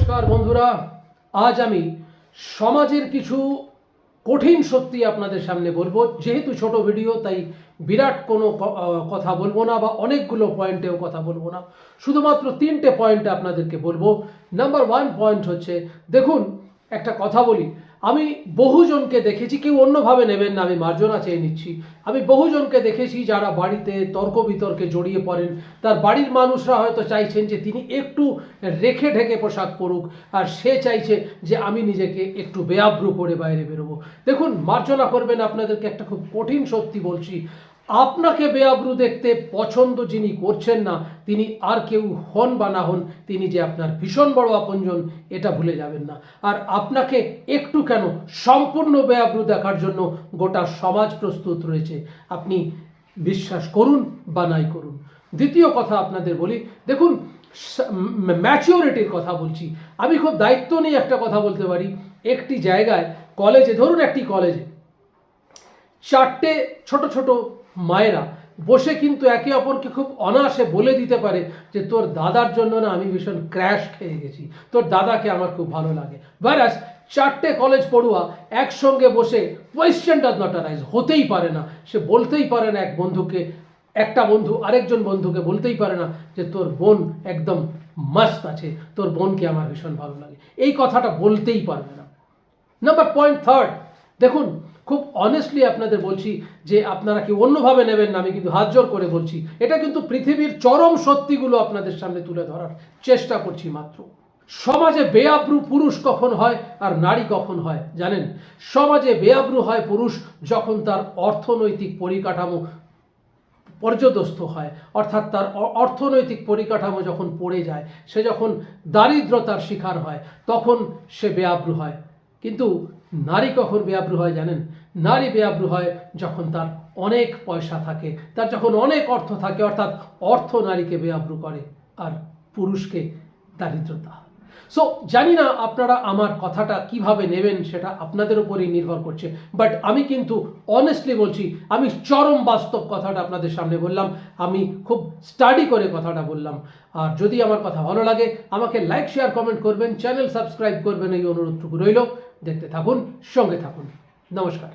নমস্কার বন্ধুরা, আজ আমি সমাজের কিছু কঠিন সত্যি আপনাদের সামনে বলবো। যেহেতু ছোট ভিডিও তাই বিরাট কোনো কথা বলবো না বা অনেকগুলো পয়েন্টেও কথা বলবো না, শুধুমাত্র 3টে পয়েন্টে আপনাদেরকে বলবো। নাম্বার 1 পয়েন্ট হচ্ছে, দেখুন একটা কথা বলি, আমি বহুজনকে দেখেছি, কেউ অন্যভাবে নেবেন না, আমি মার্জনা চেয়ে নিচ্ছি। আমি বহুজনকে দেখেছি যারা বাড়িতে তর্ক বিতর্কে জড়িয়ে পড়েন। তার বাড়ির মানুষরা হয়তো চাইছেন যে তিনি একটু রেখে ঢেকে পোশাক পরুক, আর সে চাইছে যে আমি নিজেকে একটু বেআব্রু করে বাইরে বেরোবো। দেখুন, মার্জনা করবেন, আপনাদেরকে একটা খুব কঠিন সত্যি বলছি। আপনাকে বেআব্রু দেখতে পছন্দ যিনি করছেন না, তিনি আর কেউ হন বা না হন, তিনি যে আপনার ভীষণ বড় আপনজন এটা ভুলে যাবেন না। আর আপনাকে একটু কেন, সম্পূর্ণ বেআব্রু দেখার জন্য গোটা সমাজ প্রস্তুত রয়েছে, আপনি বিশ্বাস করুন বা নাই করুন। দ্বিতীয় কথা আপনাদের বলি, দেখুন ম্যাচিওরিটির কথা বলছি। আমি খুব দায়িত্ব নিয়ে একটা কথা বলতে পারি। একটি জায়গায় কলেজে, ধরুন একটি কলেজে 4টে ছোট ছোট মায়েরা বসে কিন্তু একে অপরকে খুব অনায়াসে বলে দিতে পারে যে তোর দাদার জন্য না আমি ভীষণ ক্র্যাশ খেয়ে গেছি, তোর দাদাকে আমার খুব ভালো লাগে। ভাইরাস 4টে কলেজ পড়ুয়া একসঙ্গে বসে, কোয়েশ্চেন ডাজ নট অ্যারাইজ, হতেই পারে না, সে বলতেই পারে না একটা বন্ধু আরেকজন বন্ধুকে বলতেই পারে না যে তোর বোন একদম মাস্ত আছে, তোর বোনকে আমার ভীষণ ভালো লাগে, এই কথাটা বলতেই পারবে না। নাম্বার পয়েন্ট 3, দেখুন খুব অনেস্টলি আপনাদের বলছি যে আপনারা কি অন্যভাবে নেবেন না, আমি কিন্তু হাত জোর করে বলছি, এটা কিন্তু পৃথিবীর চরম সত্যিগুলো আপনাদের সামনে তুলে ধরার চেষ্টা করছি মাত্র। সমাজে বেআব্রু পুরুষ কখন হয় আর নারী কখন হয় জানেন? সমাজে বেআব্রু হয় পুরুষ যখন তার অর্থনৈতিক পরিকাঠামো পর্যদস্ত হয়, অর্থাৎ তার অর্থনৈতিক পরিকাঠামো যখন পড়ে যায়, সে যখন দারিদ্রতার শিকার হয়, তখন সে বেআব্রু হয়। কিন্তু নারী কখন বেআব্রু হয় জানেন? নারী বেআব্রু হয় যখন তার অনেক পয়সা থাকে, তার যখন অনেক অর্থ থাকে, অর্থাৎ অর্থ নারীকে বেআব্রু করে আর পুরুষকে দারিদ্রতা। সো জানি না আপনারা আমার কথাটা কিভাবে নেবেন, সেটা আপনাদের উপরেই নির্ভর করছে, বাট আমি কিন্তু অনেস্টলি বলছি, আমি চরম বাস্তব কথাটা আপনাদের সামনে বললাম, আমি খুব স্টাডি করে কথাটা বললাম। আর যদি আমার কথা ভালো লাগে আমাকে লাইক শেয়ার কমেন্ট করবেন, চ্যানেল সাবস্ক্রাইব করবেন, এই অনুরোধটুকু রইল। দেখতে থাকুন, সঙ্গে থাকুন। নমস্কার।